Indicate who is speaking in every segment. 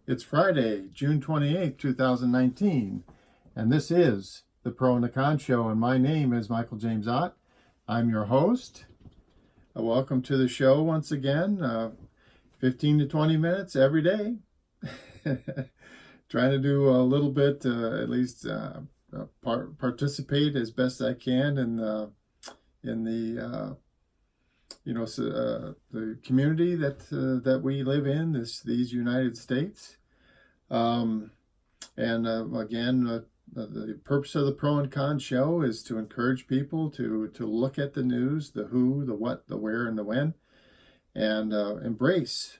Speaker 1: It's Friday, June 28th, 2019, and this is the Pro and the Con Show, and my name is Michael James Ott. I'm your host. Welcome to the show once again, 15 to 20 minutes every day. Trying to do a little bit, at least participate as best I can in the the community that we live in, these United States. Again, the purpose of the Pro and Con Show is to encourage people to look at the news, the who, the what, the where, and the when, and embrace,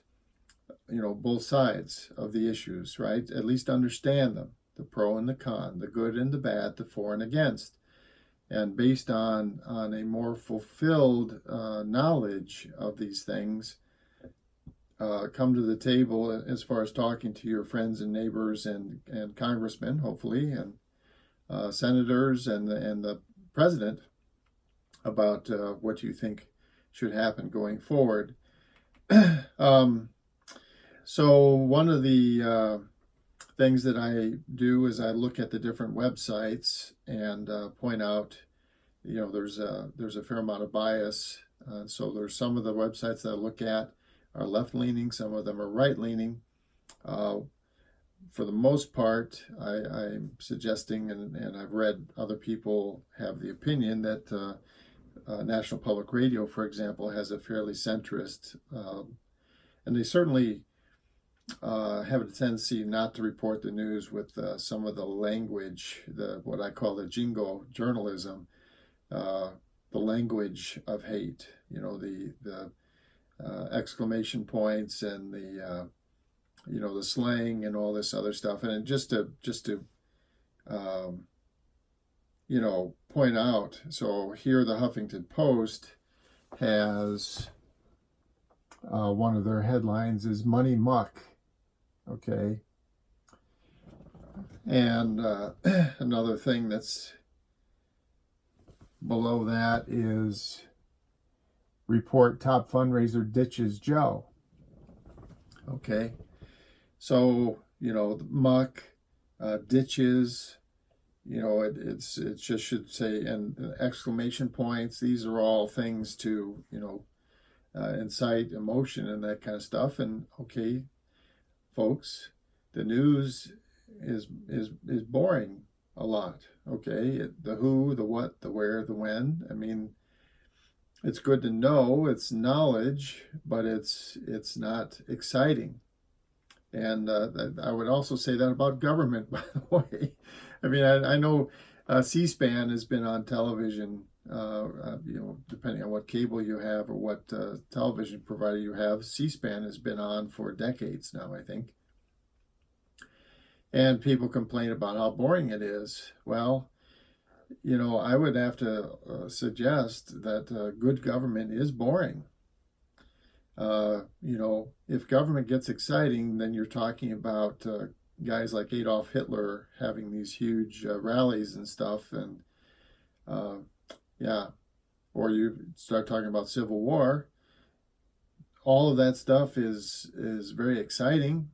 Speaker 1: both sides of the issues, right? At least understand them, the pro and the con, the good and the bad, the for and against. And based on a more fulfilled knowledge of these things, come to the table as far as talking to your friends and neighbors and congressmen, hopefully, and senators and the president about what you think should happen going forward. So one of the things that I do is I look at the different websites and point out, there's a fair amount of bias. So there's some of the websites that I look at are left-leaning, some of them are right-leaning. For the most part, I'm suggesting, and I've read other people have the opinion that National Public Radio, for example, has a fairly centrist, and they certainly have a tendency not to report the news with some of the language, what I call the jingo journalism, the language of hate, the exclamation points and the slang and all this other stuff. And just to point out, so here the Huffington Post has one of their headlines is Money Muck. Okay. And another thing that's below that is report top fundraiser ditches Joe. Okay. So, the muck, ditches, it just should say, and exclamation points. These are all things to, incite emotion and that kind of stuff. And okay, folks, the news is boring a lot. Okay, the who, the what, the where, the when. I mean, it's good to know, it's knowledge, but it's not exciting. And I would also say that about government, by the way. I mean, I know C-SPAN has been on television, depending on what cable you have or what television provider you have. C-SPAN has been on for decades now, I think. And people complain about how boring it is. Well, I would have to suggest that good government is boring. If government gets exciting, then you're talking about guys like Adolf Hitler having these huge rallies and stuff, and or you start talking about Civil War. All of that stuff is very exciting.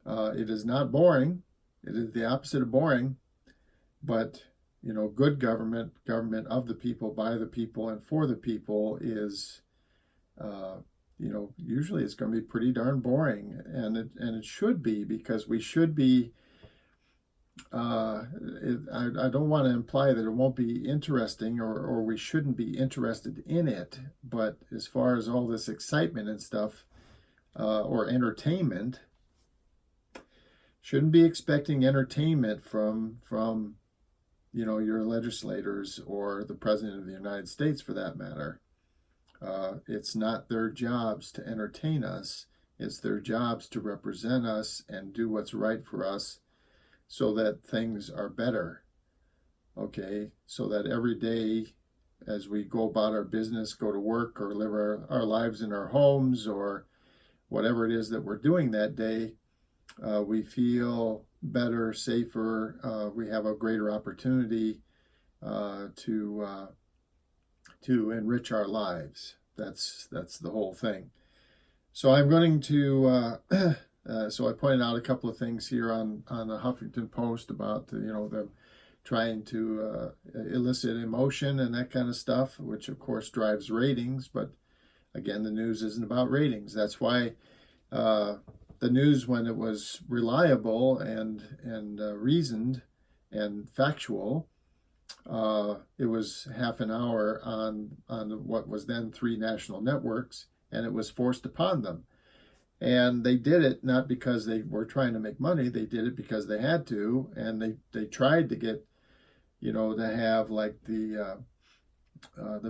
Speaker 1: It is not boring. It is the opposite of boring, but good government of the people, by the people, and for the people is usually it's going to be pretty darn boring, and it should be, because we should be. I don't want to imply that it won't be interesting or we shouldn't be interested in it, but as far as all this excitement and stuff, or entertainment, shouldn't be expecting entertainment from your legislators or the President of the United States, for that matter. It's not their jobs to entertain us. It's their jobs to represent us and do what's right for us so that things are better. Okay? So that every day as we go about our business, go to work, or live our lives in our homes, or whatever it is that we're doing that day, we feel better, safer. We have a greater opportunity to enrich our lives. That's the whole thing. So I'm going to So I pointed out a couple of things here on the Huffington Post about them trying to elicit emotion and that kind of stuff, which of course drives ratings. But again, the news isn't about ratings. That's why the news, when it was reliable and reasoned and factual, it was half an hour on what was then 3 national networks, and it was forced upon them. And they did it not because they were trying to make money. They did it because they had to, and they tried to get, to have like the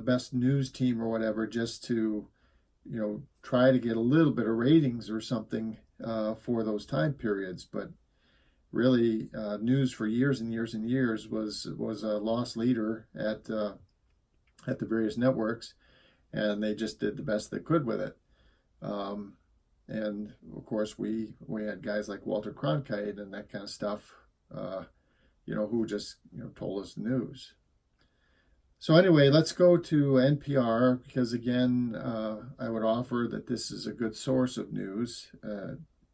Speaker 1: best news team or whatever, just to, try to get a little bit of ratings or something for those time periods. But really, news for years and years and years was a loss leader at the various networks, and they just did the best they could with it. And of course, we had guys like Walter Cronkite and that kind of stuff, who just told us the news. So anyway, let's go to NPR, because again, I would offer that this is a good source of news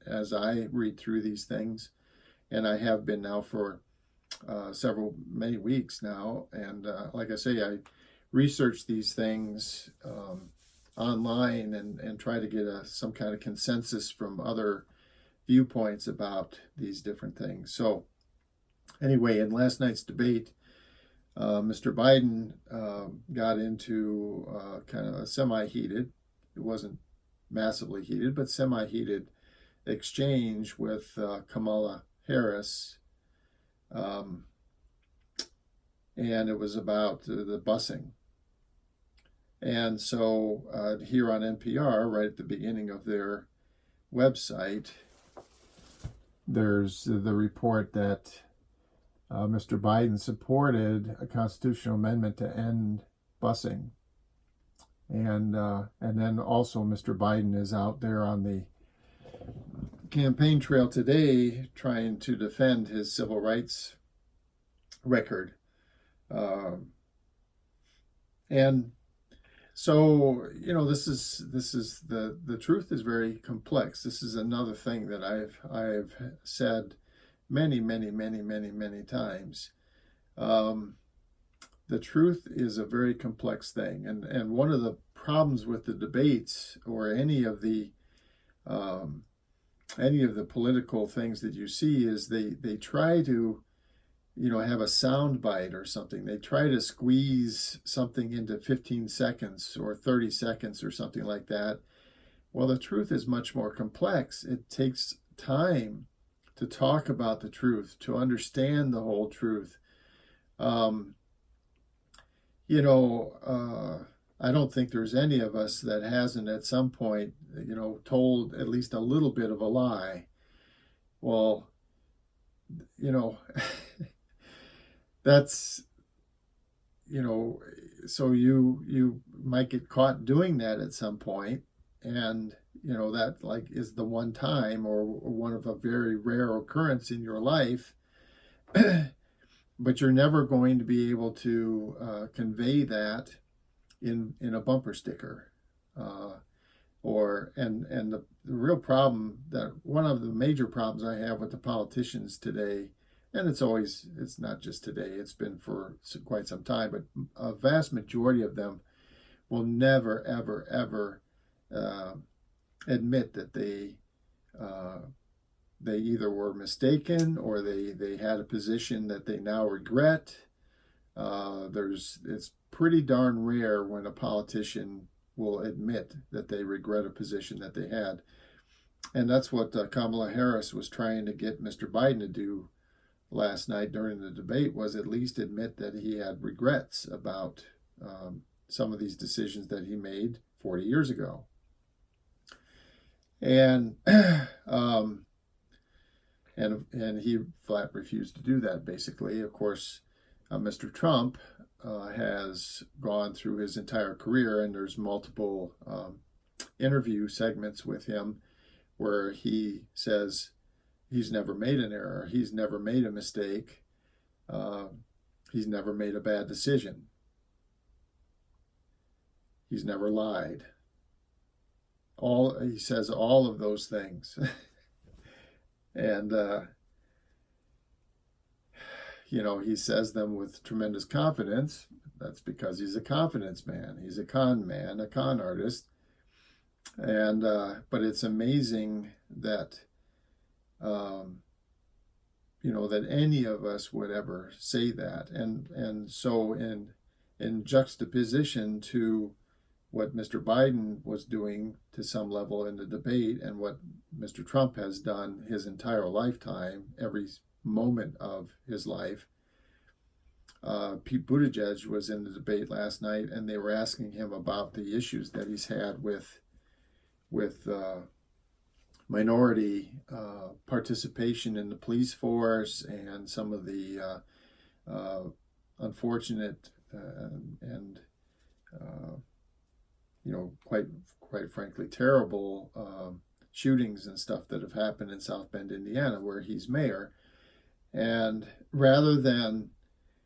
Speaker 1: as I read through these things, and I have been now for many weeks now. And like I say, I research these things online and try to get some kind of consensus from other viewpoints about these different things. So anyway, in last night's debate, Mr. Biden got into kind of a semi-heated, it wasn't massively heated, but semi-heated exchange with Kamala Harris. And it was about the busing. And so here on NPR, right at the beginning of their website, there's the report that Mr. Biden supported a constitutional amendment to end busing. And then also Mr. Biden is out there on the campaign trail today trying to defend his civil rights record. And so, this is the truth is very complex. This is another thing that I've said many times. The truth is a very complex thing, and one of the problems with the debates or any of the political things that you see is they try to have a sound bite or something. They try to squeeze something into 15 seconds or 30 seconds or something like that. Well, the truth is much more complex. It takes time to talk about the truth, to understand the whole truth. I don't think there's any of us that hasn't at some point, told at least a little bit of a lie. Well, that's, so you might get caught doing that at some point, and that like is the one time or one of a very rare occurrence in your life. But you're never going to be able to convey that in a bumper sticker, and the real problem, that one of the major problems I have with the politicians today, and it's not just today, it's been for quite some time, but a vast majority of them will never ever admit that they either were mistaken or they had a position that they now regret. It's pretty darn rare when a politician will admit that they regret a position that they had. And that's what Kamala Harris was trying to get Mr. Biden to do last night during the debate, was at least admit that he had regrets about some of these decisions that he made 40 years ago. And and he flat refused to do that, basically. Of course, Mr. Trump has gone through his entire career, and there's multiple interview segments with him where he says he's never made an error, he's never made a mistake, he's never made a bad decision, he's never lied. He says all of those things. And he says them with tremendous confidence. That's because he's a confidence man. He's a con man, a con artist. And but it's amazing that that any of us would ever say that. And so in juxtaposition to what Mr. Biden was doing to some level in the debate and what Mr. Trump has done his entire lifetime, every moment of his life. Pete Buttigieg was in the debate last night, and they were asking him about the issues that he's had with minority participation in the police force and some of the unfortunate and quite frankly terrible shootings and stuff that have happened in South Bend, Indiana, where he's mayor. And rather than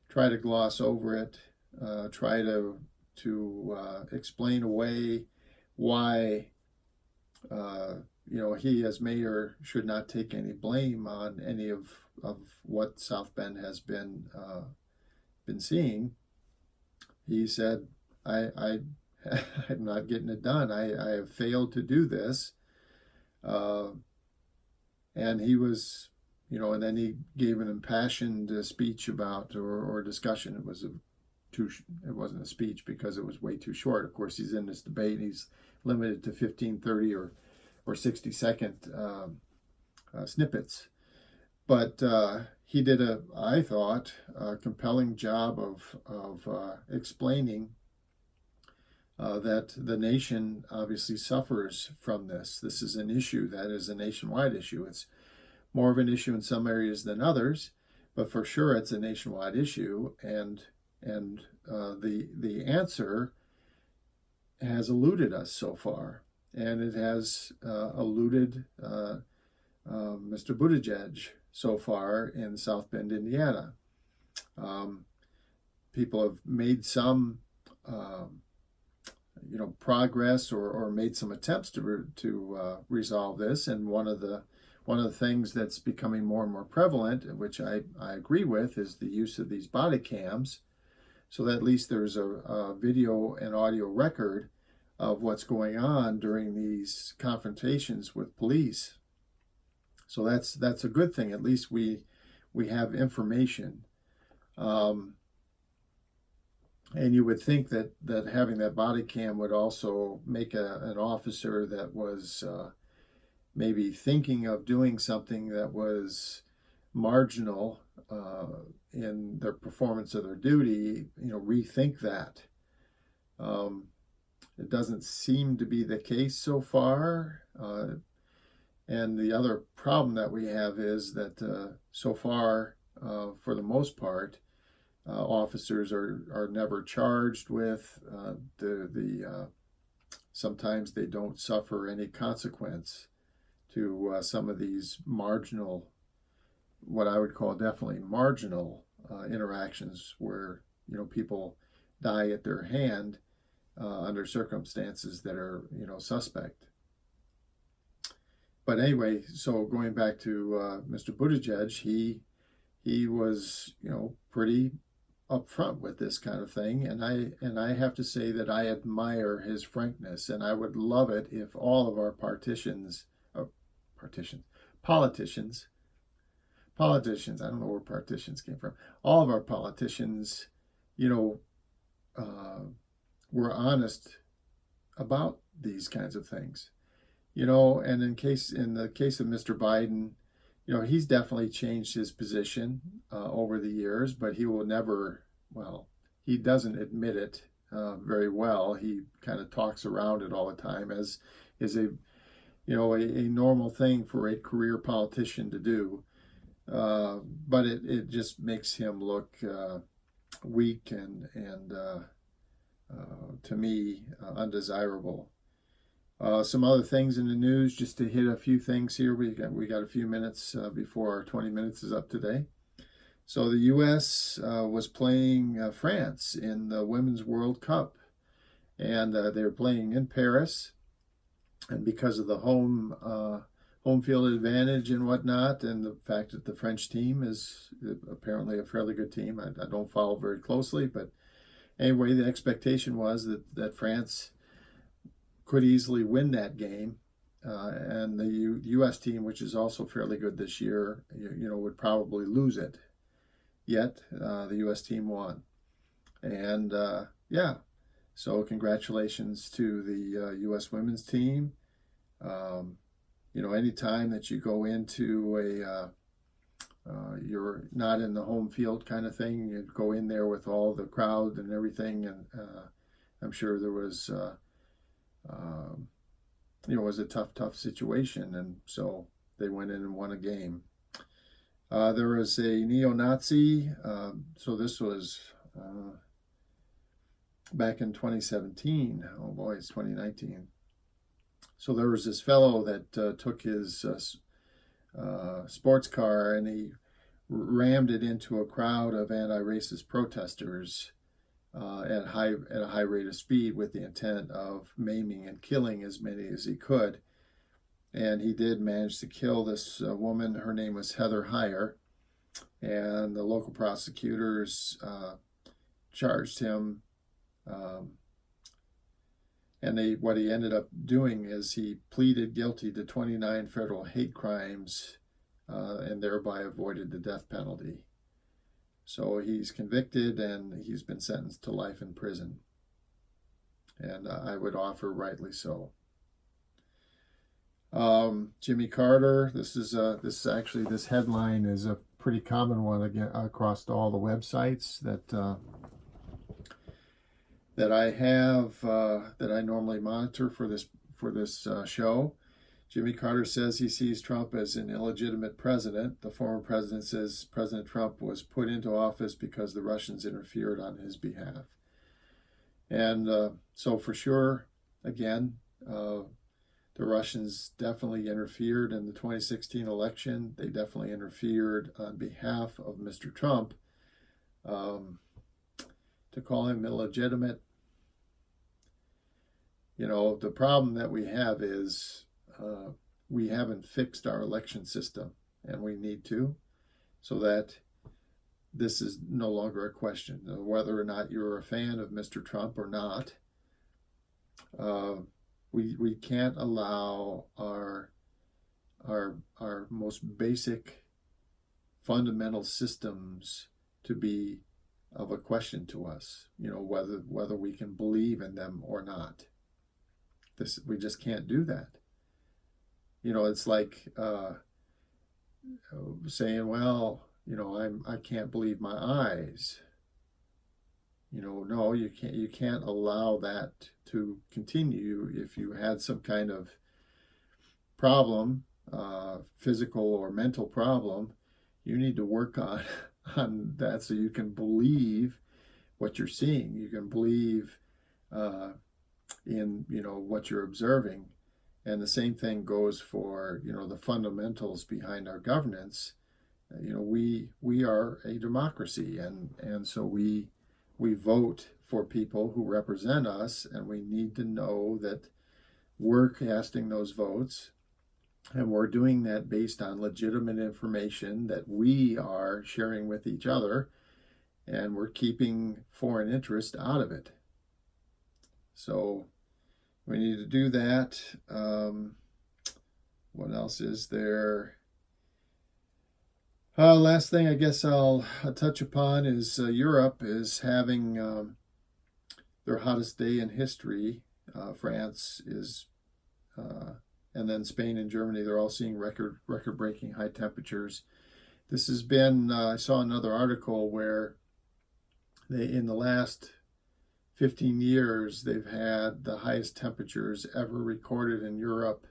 Speaker 1: try to gloss over it, try to explain away why he as mayor should not take any blame on any of what South Bend has been seeing, he said, I'm not getting it done. I have failed to do this. And he was, and then he gave an impassioned speech about, or discussion. It wasn't a speech because it was way too short. Of course, he's in this debate. He's limited to 15, 30, or 60-second snippets. But he did I thought, a compelling job of explaining that the nation obviously suffers from this. This is an issue that is a nationwide issue. It's more of an issue in some areas than others, but for sure it's a nationwide issue. And the answer has eluded us so far, and it has eluded Mr. Buttigieg so far in South Bend, Indiana. People have made some progress or made some attempts to resolve this, and one of the things that's becoming more and more prevalent, which I agree with, is the use of these body cams, so that at least there's a video and audio record of what's going on during these confrontations with police. So that's a good thing. At least we have information. And you would think that having that body cam would also make an officer that was maybe thinking of doing something that was marginal in their performance of their duty, rethink that. It doesn't seem to be the case so far. And the other problem that we have is that so far, for the most part, officers are never charged with sometimes they don't suffer any consequence to some of these marginal, what I would call definitely marginal interactions where people die at their hand under circumstances that are suspect. But anyway, so going back to Mr. Buttigieg, he was pretty upfront with this kind of thing, and I have to say that I admire his frankness, and I would love it if all of our politicians, I don't know where partitions came from, all of our politicians, were honest about these kinds of things, and in the case of Mr. Biden, he's definitely changed his position over the years, but he will never, he doesn't admit it very well. He kind of talks around it all the time, as is a normal thing for a career politician to do. But it just makes him look weak and to me, undesirable. Some other things in the news, just to hit a few things here. We got a few minutes before our 20 minutes is up today. So the U.S. Was playing France in the Women's World Cup, and they were playing in Paris. And because of the home home field advantage and whatnot, and the fact that the French team is apparently a fairly good team. I don't follow very closely, but anyway, the expectation was that France could easily win that game, and the U.S. team, which is also fairly good this year, would probably lose it. Yet the U.S. team won, and yeah, so congratulations to the U.S. women's team. Anytime that you go into you're not in the home field kind of thing, you go in there with all the crowd and everything, and I'm sure there was, was a tough situation, and so they went in and won a game. There was a neo-Nazi, so this was back in 2017. Oh boy, it's 2019. So there was this fellow that took his sports car and he rammed it into a crowd of anti-racist protesters at a high rate of speed with the intent of maiming and killing as many as he could. And he did manage to kill this woman. Her name was Heather Heyer, and the local prosecutors charged him. And what he ended up doing is he pleaded guilty to 29 federal hate crimes and thereby avoided the death penalty. So he's convicted and he's been sentenced to life in prison. And I would offer rightly so. Jimmy Carter, this headline is a pretty common one again across all the websites that I have, that I normally monitor for this show. Jimmy Carter says he sees Trump as an illegitimate president. The former president says President Trump was put into office because the Russians interfered on his behalf. And so for sure, again, the Russians definitely interfered in the 2016 election. They definitely interfered on behalf of Mr. Trump. To call him illegitimate, the problem that we have is we haven't fixed our election system, and we need to, so that this is no longer a question. Whether or not you're a fan of Mr. Trump or not, we can't allow our most basic fundamental systems to be of a question to us, whether we can believe in them or not. We just can't do that. It's like saying, well, I can't believe my eyes. No, you can't allow that to continue. If you had some kind of problem, physical or mental problem, you need to work on that so you can believe what you're seeing. You can believe in what you're observing. And the same thing goes for the fundamentals behind our governance. We are a democracy, and so we vote for people who represent us, and we need to know that we're casting those votes, and we're doing that based on legitimate information that we are sharing with each other, and we're keeping foreign interest out of it. So we need to do that. What else is there? Last thing I guess I'll touch upon is Europe is having their hottest day in history. France is, and then Spain and Germany, they're all seeing record-breaking high temperatures. This has been, I saw another article where in the last 15 years, they've had the highest temperatures ever recorded in Europe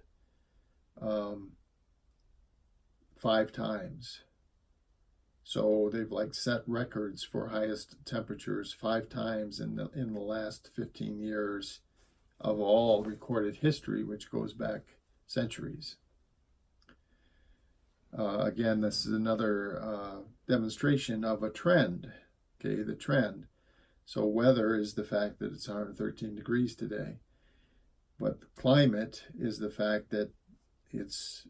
Speaker 1: 5 times. So they've set records for highest temperatures 5 times in the last 15 years of all recorded history, which goes back centuries. Again, this is another demonstration of a trend. Okay, the trend. So weather is the fact that it's 113 degrees today. But climate is the fact that it's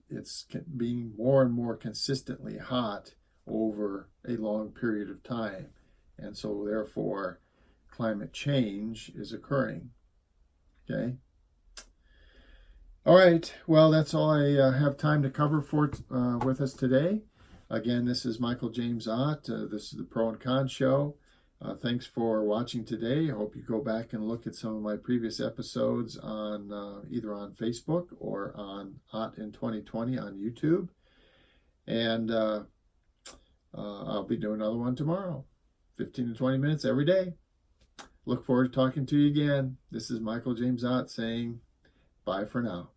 Speaker 1: being more and more consistently hot over a long period of time. And so therefore climate change is occurring. Okay. All right. Well, that's all I have time to cover for with us today. Again, this is Michael James Ott. This is the Pro and Con Show. Thanks for watching today. I hope you go back and look at some of my previous episodes on either on Facebook or on Ott in 2020 on YouTube. And I'll be doing another one tomorrow, 15 to 20 minutes every day. Look forward to talking to you again. This is Michael James Ott saying bye for now.